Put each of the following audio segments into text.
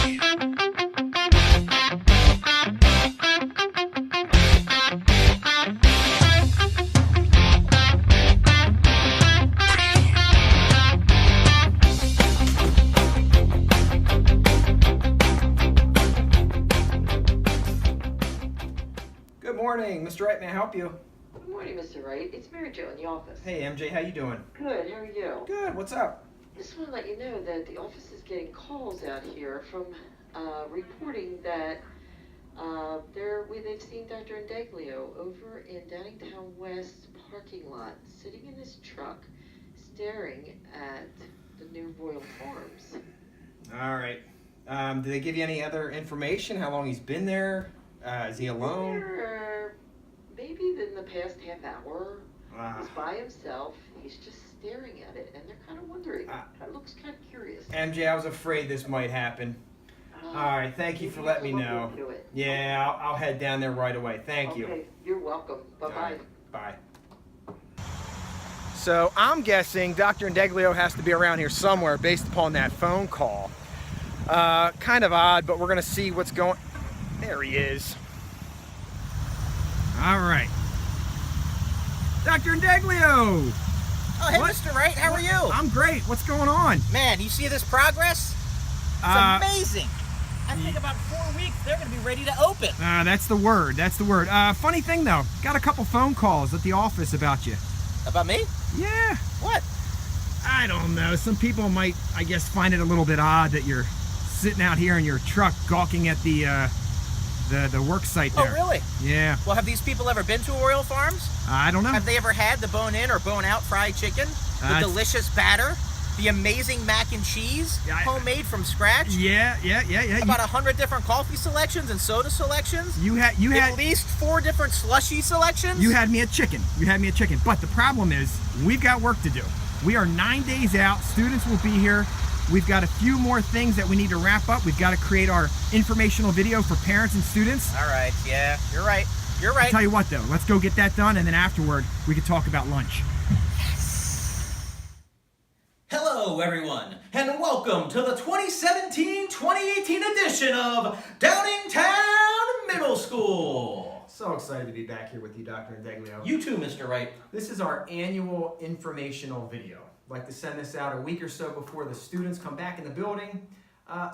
Good morning, Mr. Wright. May I help you? Good morning, Mr. Wright. It's Mary Jo in the office. Hey, MJ, how you doing? Good. How are you? Good. What's up? Just want to let you know that the office is getting calls out here from reporting that they've seen Dr. Indeglio over in Downingtown West parking lot, sitting in his truck, staring at the new Royal Farms. All right. Did they give you any other information? How long he's been there? Is he alone? Maybe in the past half hour. He's by himself. He's just staring at it, and they're kind of wondering. It looks kind of curious. MJ, I was afraid this might happen. All right. Thank you for letting me know. Yeah, I'll head down there right away. Thank you. Okay. You're welcome. Bye-bye. Bye. So I'm guessing Dr. Indeglio has to be around here somewhere based upon that phone call. Kind of odd, but we're going to see what's going... There he is. All right. Dr. Indeglio! Oh, hey, Mr. Wright, how are you? I'm great. What's going on? Man, you see this progress? It's amazing. I think about 4 weeks, they're going to be ready to open. That's the word. That's the word. Funny thing, though. Got a couple phone calls at the office about you. About me? Yeah. What? I don't know. Some people might, I guess, find it a little bit odd that you're sitting out here in your truck gawking at the worksite there. Oh, really? Yeah. Well, have these people ever been to Royal Farms? I don't know. Have they ever had the bone-in or bone-out fried chicken? The delicious batter? The amazing mac and cheese? Homemade from scratch? Yeah. About 100 different coffee selections and soda selections? You had at least 4 different slushy selections? You had me at chicken. But the problem is, we've got work to do. We are 9 days out. Students will be here. We've got a few more things that we need to wrap up. We've got to create our informational video for parents and students. All right, yeah, you're right. You're right. I'll tell you what, though, let's go get that done, and then afterward, we can talk about lunch. Hello, everyone, and welcome to the 2017-2018 edition of Downingtown Middle School. So excited to be back here with you, Dr. Indeglio. You too, Mr. Wright. This is our annual informational video. I'd like to send this out a week or so before the students come back in the building.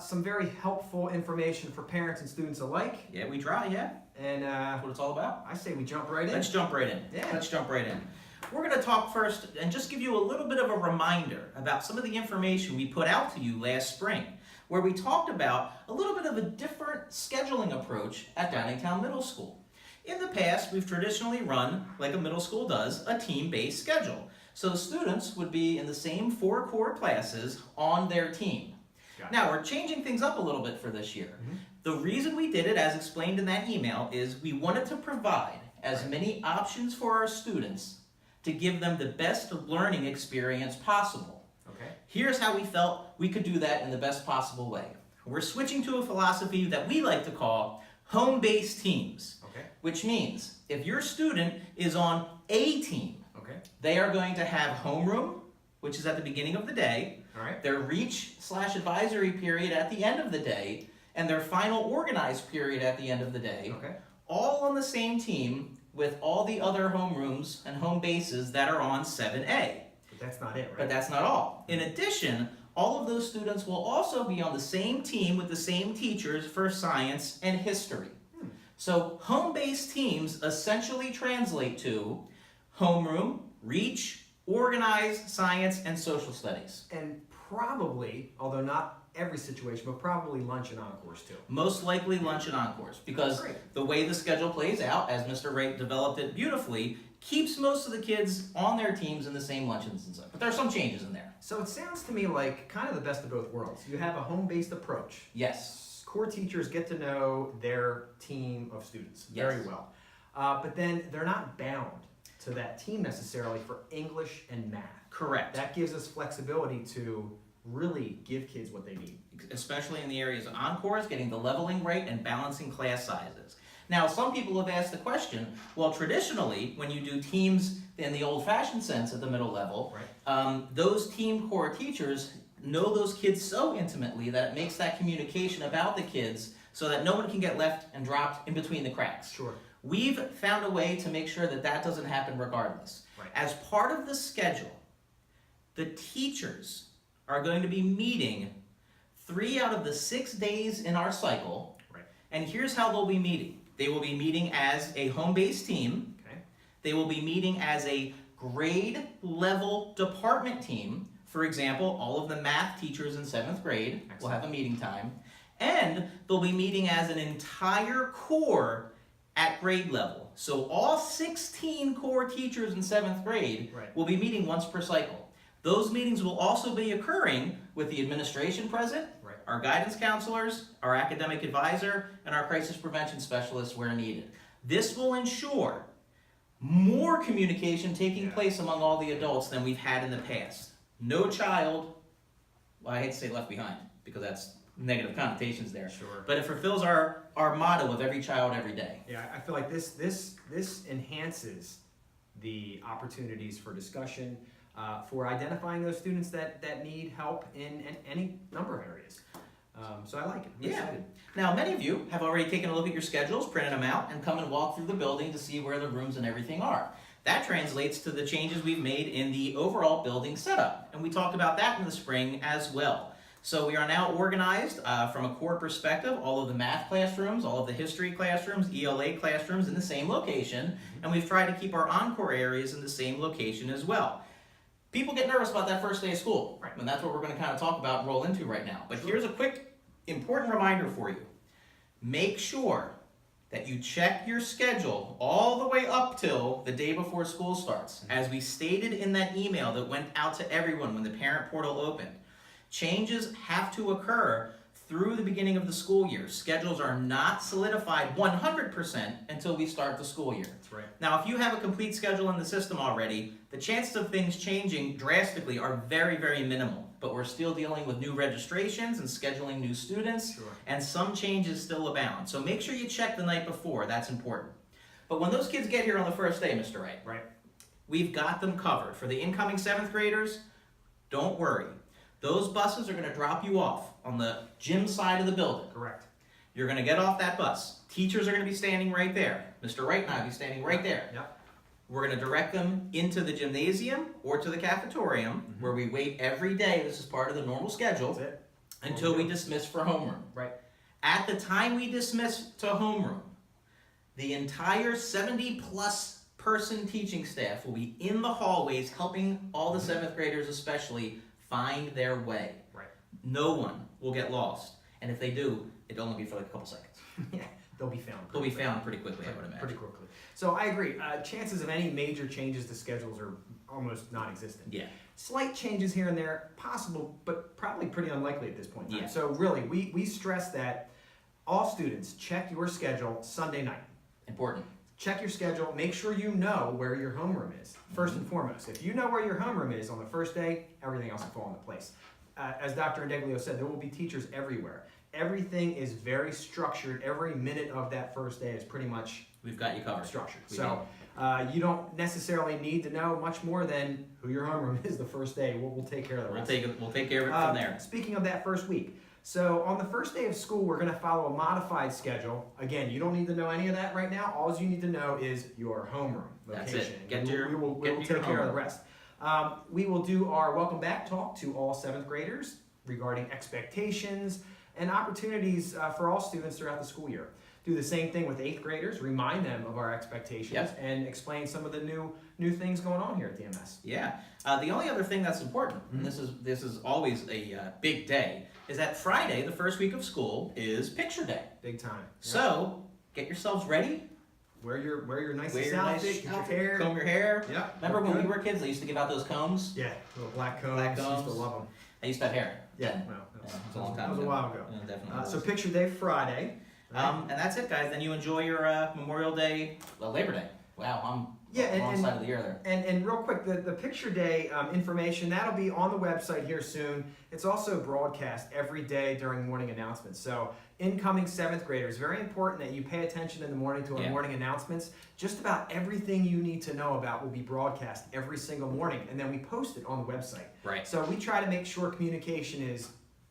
Some very helpful information for parents and students alike. Yeah, we try, yeah. And that's what it's all about. I say we jump right in. Let's jump right in. Yeah. Let's jump right in. We're going to talk first and just give you a little bit of a reminder about some of the information we put out to you last spring, where we talked about a little bit of a different scheduling approach at Downingtown Middle School. In the past, we've traditionally run, like a middle school does, a team-based schedule. So the students would be in the same 4 core classes on their team. Now, we're changing things up a little bit for this year. Mm-hmm. The reason we did it, as explained in that email, is we wanted to provide as many options for our students to give them the best learning experience possible. Okay. Here's how we felt we could do that in the best possible way. We're switching to a philosophy that we like to call home-based teams, which means if your student is on a team, they are going to have homeroom, which is at the beginning of the day, their reach/advisory period at the end of the day, and their final organized period at the end of the day, all on the same team with all the other homerooms and home bases that are on 7A. But that's not it, right? But that's not all. In addition, all of those students will also be on the same team with the same teachers for science and history. So home-based teams essentially translate to homeroom, reach, organized, science, and social studies. And probably, although not every situation, but probably lunch and encores too. Most likely lunch and encores, because the way the schedule plays out, as Mr. Wright developed it beautifully, keeps most of the kids on their teams in the same luncheons and stuff. But there are some changes in there. So it sounds to me like kind of the best of both worlds. You have a home-based approach. Yes. Core teachers get to know their team of students very well. But then they're not bound to that team necessarily for English and math. Correct. That gives us flexibility to really give kids what they need. Especially in the areas of encores, getting the leveling right and balancing class sizes. Now, some people have asked the question, well, traditionally, when you do teams in the old-fashioned sense at the middle level, those team core teachers know those kids so intimately that it makes that communication about the kids so that no one can get left and dropped in between the cracks. Sure. We've found a way to make sure that that doesn't happen regardless. Right. As part of the schedule, the teachers are going to be meeting 3 out of the 6 days in our cycle. Right. And here's how they'll be meeting. They will be meeting as a home-based team. Okay. They will be meeting as a grade level department team. For example, all of the math teachers in 7th grade will have a meeting time. And they'll be meeting as an entire core at grade level. So all 16 core teachers in 7th grade will be meeting once per cycle. Those meetings will also be occurring with the administration present, our guidance counselors, our academic advisor, and our crisis prevention specialists where needed. This will ensure more communication taking place among all the adults than we've had in the past. No child, well, I hate to say left behind, because that's negative connotations there. Sure. But it fulfills our motto of every child, every day. Yeah, I feel like this enhances the opportunities for discussion, for identifying those students that need help in any number of areas. So I like it. I'm excited. Now, many of you have already taken a look at your schedules, printed them out, and come and walk through the building to see where the rooms and everything are. That translates to the changes we've made in the overall building setup. And we talked about that in the spring as well. So we are now organized from a core perspective, all of the math classrooms, all of the history classrooms, ELA classrooms in the same location. And we've tried to keep our encore areas in the same location as well. People get nervous about that first day of school, and that's what we're going to kind of talk about and roll into right now. But here's a quick, important reminder for you. Make sure that you check your schedule all the way up till the day before school starts. As we stated in that email that went out to everyone when the parent portal opened, changes have to occur through the beginning of the school year. Schedules are not solidified 100% until we start the school year. That's right. Now, if you have a complete schedule in the system already, the chances of things changing drastically are very, very minimal. But we're still dealing with new registrations and scheduling new students, and some changes still abound. So make sure you check the night before. That's important. But when those kids get here on the first day, Mr. Wright, we've got them covered. For the incoming 7th graders, don't worry. Those buses are going to drop you off on the gym side of the building. Correct. You're going to get off that bus. Teachers are going to be standing right there. Mr. Wright and I will be standing right there. Yep. We're going to direct them into the gymnasium or to the cafetorium, where we wait every day. This is part of the normal schedule. That's it. Until we dismiss for homeroom. Right. At the time we dismiss to homeroom, the entire 70-plus person teaching staff will be in the hallways helping all the 7th graders especially find their way. Right. No one will get lost. And if they do, it'll only be for like a couple seconds. Yeah, they'll be found. They'll be found pretty quickly, I would imagine. Pretty quickly. So I agree. Chances of any major changes to schedules are almost non-existent. Yeah. Slight changes here and there, possible, but probably pretty unlikely at this point in time. Yeah. So really, we stress that all students check your schedule Sunday night. Important. Check your schedule. Make sure you know where your homeroom is, first and foremost. If you know where your homeroom is on the first day, everything else will fall into place. As Dr. Indeglio said, there will be teachers everywhere. Everything is very structured. Every minute of that first day is pretty much We've got you covered. structured. So you don't necessarily need to know much more than who your homeroom is the first day. We'll take care of the rest. We'll take care of it from there. Speaking of that first week, so on the first day of school, we're going to follow a modified schedule. Again, you don't need to know any of that right now. All you need to know is your homeroom location. That's it. We will take care of the rest. We will do our welcome back talk to all 7th graders regarding expectations and opportunities for all students throughout the school year. Do the same thing with 8th graders, remind them of our expectations and explain some of the new things going on here at DMS. Yeah. The only other thing that's important, and this is always a big day, is that Friday, the first week of school, is picture day. Big time. Yep. So get yourselves ready. Wear your nicest nice outfit, get your hair. Comb your hair. Yep. Remember when we were kids, they used to give out those combs? Yeah, little black combs. Black combs. Used to love them. I used to have hair. Yeah, well, Yeah, it was a long time that was ago. a while ago. Yeah, definitely. So picture day Friday. And that's it, guys. Then you enjoy your Memorial Day, Labor Day. Wow, I'm Yeah, wrong side of the ear there. And real quick, the picture day information, that'll be on the website here soon. It's also broadcast every day during morning announcements. So incoming 7th graders, very important that you pay attention in the morning to our morning announcements. Just about everything you need to know about will be broadcast every single morning, and then we post it on the website. Right. So we try to make sure communication is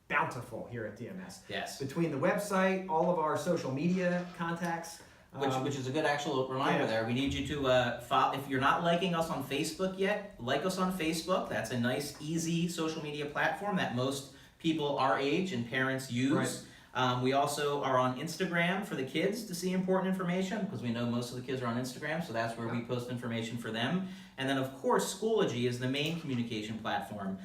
bountiful here at DMS. Yes. Between the website, all of our social media contacts. Which is a good actual reminder there. We need you to follow. If you're not liking us on Facebook yet, like us on Facebook. That's a nice, easy social media platform that most people our age and parents use. Right. We also are on Instagram for the kids to see important information, because we know most of the kids are on Instagram, so that's where we post information for them. And then, of course, Schoology is the main communication platform.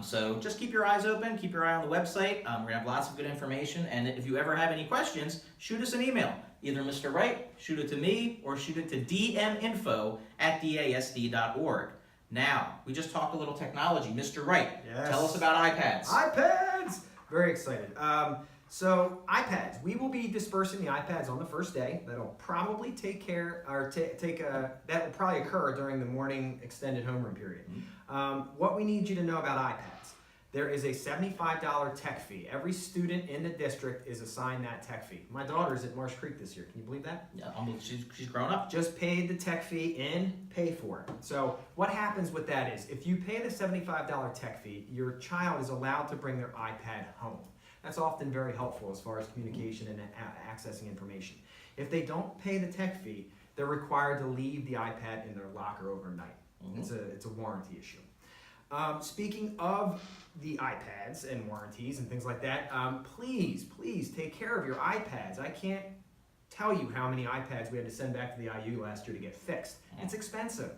So just keep your eyes open, keep your eye on the website. We're going to have lots of good information. And if you ever have any questions, shoot us an email. Either Mr. Wright, shoot it to me, or shoot it to dminfo@dasd.org. Now, we just talked a little technology. Mr. Wright, tell us about iPads. iPads! Very excited. So iPads, we will be dispersing the iPads on the first day. That'll probably that will probably occur during the morning extended homeroom period. What we need you to know about iPads. There is a $75 tech fee. Every student in the district is assigned that tech fee. My daughter's at Marsh Creek this year. Can you believe that? Yeah, she's grown up. Just paid the tech fee and pay for it. So what happens with that is, if you pay the $75 tech fee, your child is allowed to bring their iPad home. That's often very helpful as far as communication and accessing information. If they don't pay the tech fee, they're required to leave the iPad in their locker overnight. It's a warranty issue. Speaking of the iPads and warranties and things like that, please take care of your iPads. I can't tell you how many iPads we had to send back to the IU last year to get fixed. It's expensive.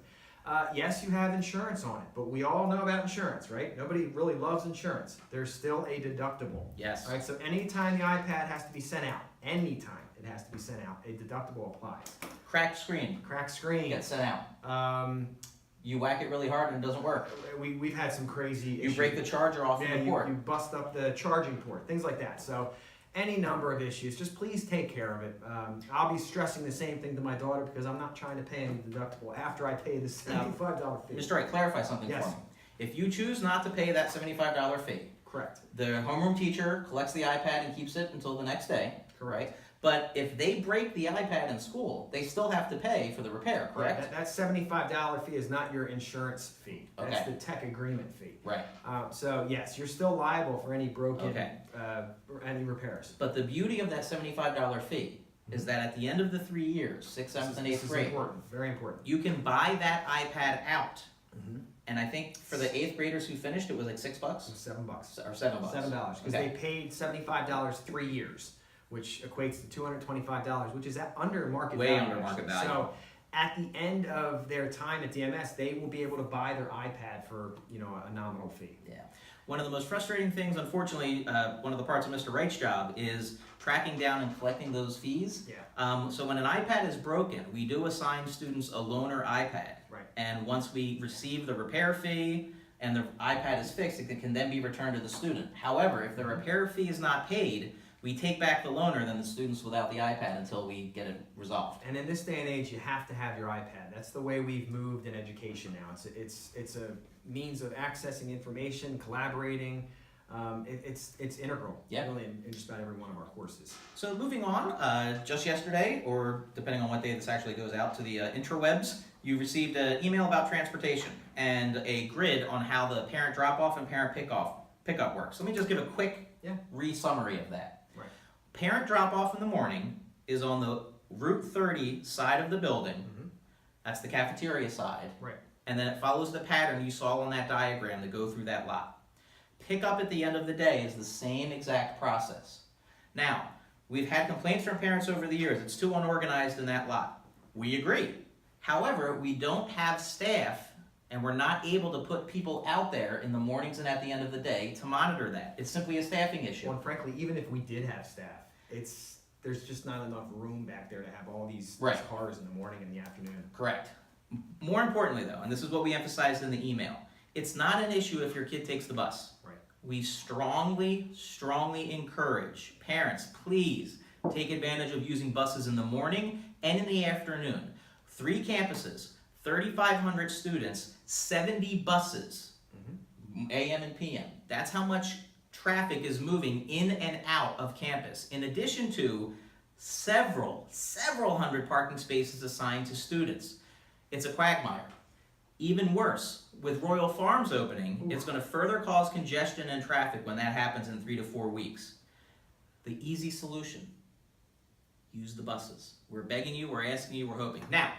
Yes, you have insurance on it, but we all know about insurance, right? Nobody really loves insurance. There's still a deductible. Yes. All right, so anytime the iPad has to be sent out, anytime it has to be sent out, a deductible applies. Cracked screen. Cracked screen. Gets sent out. You whack it really hard and it doesn't work. We've had some crazy issues. You break the charger off the port. You bust up the charging port, things like that. So any number of issues, just please take care of it. I'll be stressing the same thing to my daughter, because I'm not trying to pay any deductible after I pay the $75 fee. Mr. Wright, clarify something for me. If you choose not to pay that $75 fee, correct. The homeroom teacher collects the iPad and keeps it until the next day, correct? But if they break the iPad in school, they still have to pay for the repair, correct? Yeah, that $75 fee is not your insurance fee. That's the tech agreement fee. Right. So yes, you're still liable for any broken, any repairs. But the beauty of that $75 fee is that at the end of the 3 years, 6th, 7th, and 8th grade, important, very important. You can buy that iPad out. And I think for the 8th graders who finished, it was like $6? $7. Or $7. $7, because they paid $75 3 years, which equates to $225, which is under market value. Way under market value. So at the end of their time at DMS, they will be able to buy their iPad for a nominal fee. Yeah. One of the most frustrating things, unfortunately, one of the parts of Mr. Wright's job is tracking down and collecting those fees. Yeah. So when an iPad is broken, we do assign students a loaner iPad. Right. And once we receive the repair fee and the iPad is fixed, it can then be returned to the student. However, if the repair fee is not paid, we take back the loaner, then the student's without the iPad until we get it resolved. And in this day and age, you have to have your iPad. That's the way we've moved in education now. It's a means of accessing information, collaborating. It's integral, really, in just about every one of our courses. So moving on, just yesterday, or depending on what day this actually goes out to the interwebs, you received an email about transportation and a grid on how the parent drop-off and parent pickup works. Let me just give a quick re-summary of that. Right. Parent drop-off in the morning is on the Route 30 side of the building. That's the cafeteria side. Right. And then it follows the pattern you saw on that diagram to go through that lot. Pickup at the end of the day is the same exact process. Now, we've had complaints from parents over the years. It's too unorganized in that lot. We agree. However, we don't have staff, and we're not able to put people out there in the mornings and at the end of the day to monitor that. It's simply a staffing issue. Well, and frankly, even if we did have staff, there's just not enough room back there to have all these cars in the morning and the afternoon. Correct. More importantly, though, and this is what we emphasized in the email, it's not an issue if your kid takes the bus. Right. We strongly encourage parents, please take advantage of using buses in the morning and in the afternoon. 3 campuses, 3,500 students, 70 buses, AM and PM. That's how much traffic is moving in and out of campus, in addition to several hundred parking spaces assigned to students. It's a quagmire. Even worse, with Royal Farms opening, it's going to further cause congestion and traffic when that happens in 3 to 4 weeks. The easy solution, use the buses. We're begging you, we're asking you, we're hoping. Now,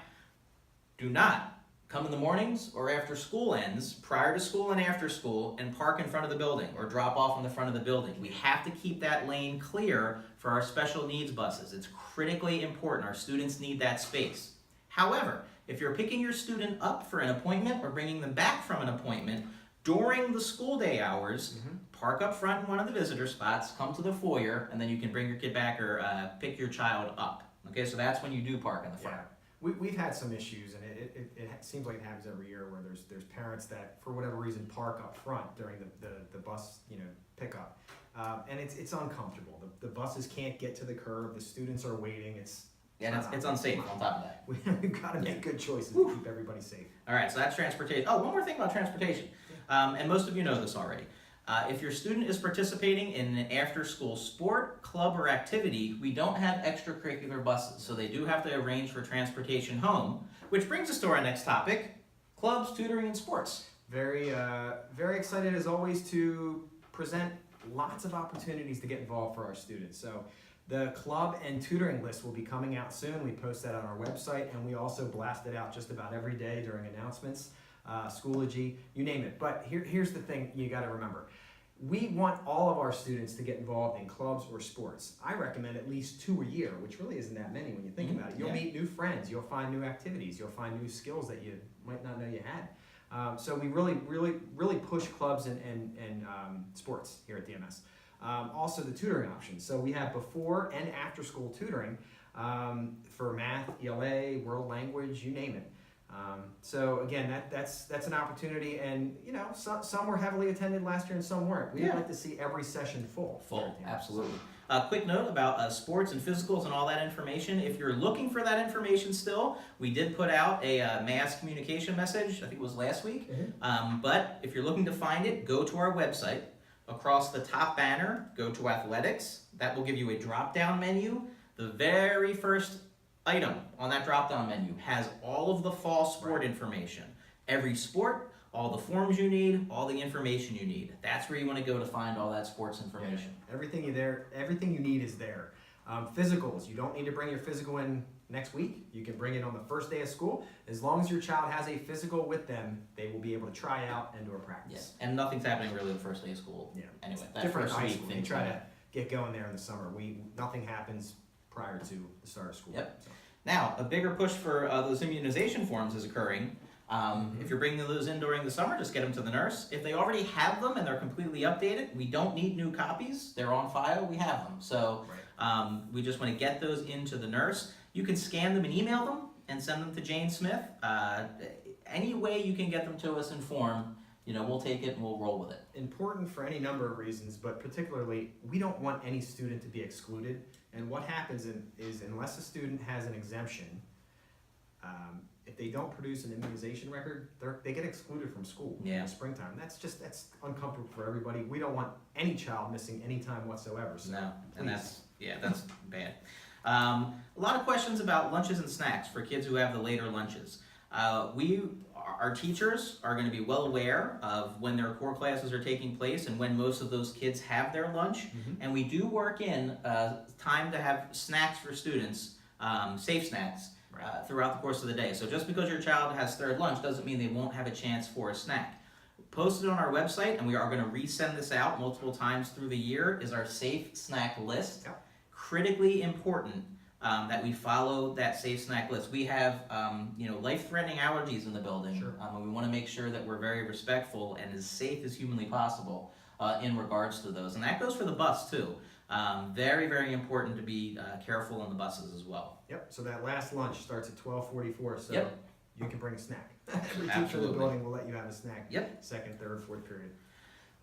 do not come in the mornings or after school ends, prior to school and after school, and park in front of the building or drop off in the front of the building. We have to keep that lane clear for our special needs buses. It's critically important. Our students need that space. However, if you're picking your student up for an appointment or bringing them back from an appointment during the school day hours, park up front in one of the visitor spots, come to the foyer, and then you can bring your kid back or pick your child up. Okay, so that's when you do park in the front. Yeah. We've had some issues, and it seems like it happens every year where there's parents that for whatever reason park up front during the bus pickup, and it's uncomfortable. The buses can't get to the curb. The students are waiting. It's unsafe on top of that. We've got to make good choices to keep everybody safe. All right, so that's transportation. Oh, one more thing about transportation, and most of you know this already. If your student is participating in an after-school sport, club, or activity, we don't have extracurricular buses, so they do have to arrange for transportation home, which brings us to our next topic, clubs, tutoring, and sports. Very excited as always to present lots of opportunities to get involved for our students. So the club and tutoring list will be coming out soon. We post that on our website, and we also blast it out just about every day during announcements, Schoology, you name it. But here's the thing you got to remember. We want all of our students to get involved in clubs or sports. I recommend at least 2 a year, which really isn't that many when you think about it. You'll meet new friends, you'll find new activities, you'll find new skills that you might not know you had. So we really push clubs and sports here at DMS. Also the tutoring options. So we have before and after school tutoring for math, ELA, world language, you name it. So again, that's an opportunity, and some were heavily attended last year and some weren't. We'd like to see every session full. Absolutely. Quick note about sports and physicals and all that information. If you're looking for that information still, we did put out a mass communication message, I think it was last week. But if you're looking to find it, go to our website. Across the top banner, go to athletics. That will give you a drop-down menu. The very first item on that drop-down menu has all of the fall sport information. Every sport, all the forms you need, all the information you need. That's where you want to go to find all that sports information. Yeah. Everything you need is there. Physicals, you don't need to bring your physical in next week. You can bring it on the first day of school. As long as your child has a physical with them, they will be able to try out and do a practice. Yes, and nothing's happening really the first day of school. Yeah. Anyway, that different first high week school. thing. They try to get going there in the summer. Nothing happens prior to the start of school. Yep. So. Now, a bigger push for those immunization forms is occurring. If you're bringing those in during the summer, just get them to the nurse. If they already have them and they're completely updated, we don't need new copies. They're on file. We have them. So we just want to get those into the nurse. You can scan them and email them and send them to Jane Smith. Any way you can get them to us in form, we'll take it and we'll roll with it. Important for any number of reasons, but particularly, we don't want any student to be excluded. And what happens is unless a student has an exemption, if they don't produce an immunization record, they get excluded from school in the springtime. That's uncomfortable for everybody. We don't want any child missing any time whatsoever. So no, and that's bad. A lot of questions about lunches and snacks for kids who have the later lunches. Our teachers are going to be well aware of when their core classes are taking place and when most of those kids have their lunch. And we do work in time to have snacks for students, safe snacks, throughout the course of the day. So just because your child has third lunch doesn't mean they won't have a chance for a snack. Posted on our website, and we are going to resend this out multiple times through the year, is our safe snack list. Critically important that we follow that safe snack list. We have life-threatening allergies in the building, and we want to make sure that we're very respectful and as safe as humanly possible in regards to those. And that goes for the bus too. Very, very important to be careful on the buses as well. Yep. So that last lunch starts at 12:44. So you can bring a snack. Every teacher in the building will let you have a snack. Second, third, fourth period.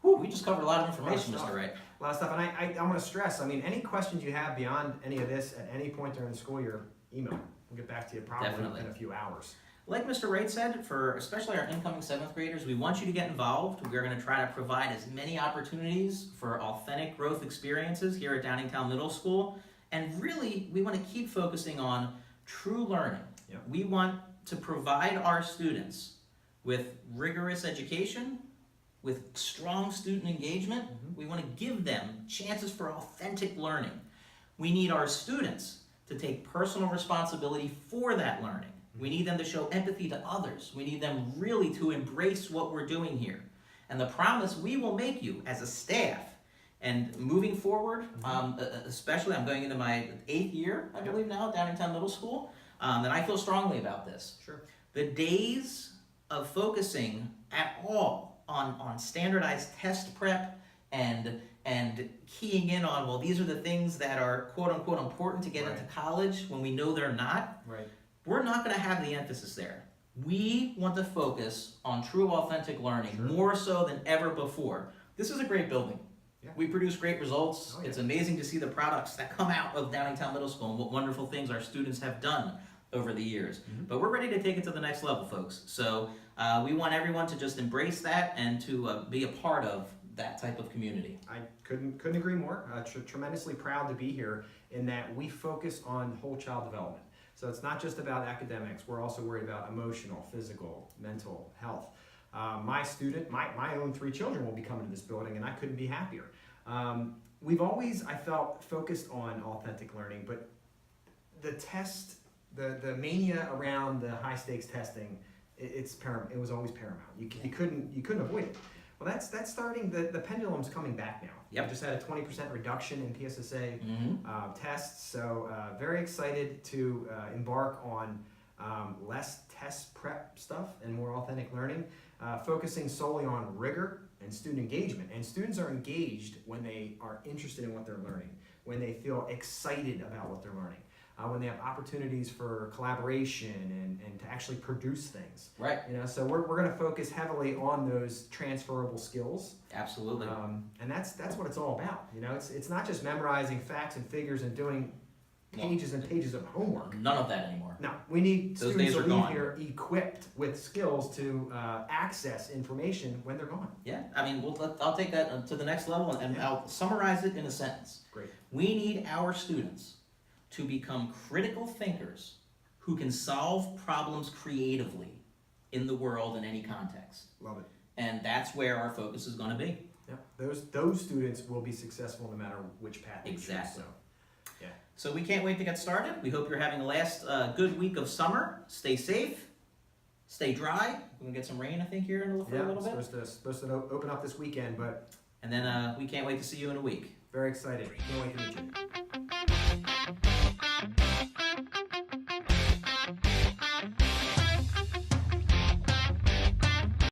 Whew, we just covered a lot of information, Mr. Wright. A lot of stuff, and I want to stress, any questions you have beyond any of this at any point during the school year, email. We'll get back to you probably Definitely. in a few hours. Like Mr. Wright said, for especially our incoming 7th graders, we want you to get involved. We're going to try to provide as many opportunities for authentic growth experiences here at Downingtown Middle School. And really, we want to keep focusing on true learning. Yep. We want to provide our students with rigorous education, with strong student engagement. We want to give them chances for authentic learning. We need our students to take personal responsibility for that learning. We need them to show empathy to others. We need them really to embrace what we're doing here. And the promise we will make you as a staff, and moving forward, especially I'm going into my 8th year, I believe now, at Downingtown Middle School, and I feel strongly about this. Sure. The days of focusing at all on standardized test prep and keying in on, well, these are the things that are quote unquote important to get into college when we know they're not. Right. We're not going to have the emphasis there. We want to focus on true authentic learning more so than ever before. This is a great building. Yeah. We produce great results. Oh, yeah. It's amazing to see the products that come out of Downingtown Middle School and what wonderful things our students have done over the years. But we're ready to take it to the next level, folks. So we want everyone to just embrace that and to be a part of that type of community. I couldn't agree more. Tremendously proud to be here in that we focus on whole child development. So it's not just about academics. We're also worried about emotional, physical, mental health. My own 3 children will be coming to this building, and I couldn't be happier. We've always, I felt, focused on authentic learning, but the test, the mania around the high stakes testing, it's paramount. It was always paramount. You couldn't avoid it. Well, that's starting. The pendulum's coming back now. Yep. We just had a 20% reduction in PSSA tests, so very excited to embark on less test prep stuff and more authentic learning, focusing solely on rigor and student engagement. And students are engaged when they are interested in what they're learning, when they feel excited about what they're learning, when they have opportunities for collaboration and to actually produce things. Right. You know, so we're going to focus heavily on those transferable skills. Absolutely. And that's what it's all about. You know, it's not just memorizing facts and figures and doing pages and pages of homework. None of that anymore. No, we need Those students days to are leave gone. here equipped with skills to access information when they're gone. Yeah, I mean, I'll take that to the next level and I'll summarize it in a sentence. Great. We need our students to become critical thinkers who can solve problems creatively in the world in any context. Love it. And that's where our focus is going to be. Yeah, those students will be successful no matter which path they choose. Exactly. So, yeah. So we can't wait to get started. We hope you're having a last good week of summer. Stay safe. Stay dry. We're going to get some rain, I think, here in a little bit. Supposed to open up this weekend, but And then we can't wait to see you in a week. very excited. Can't wait to meet you.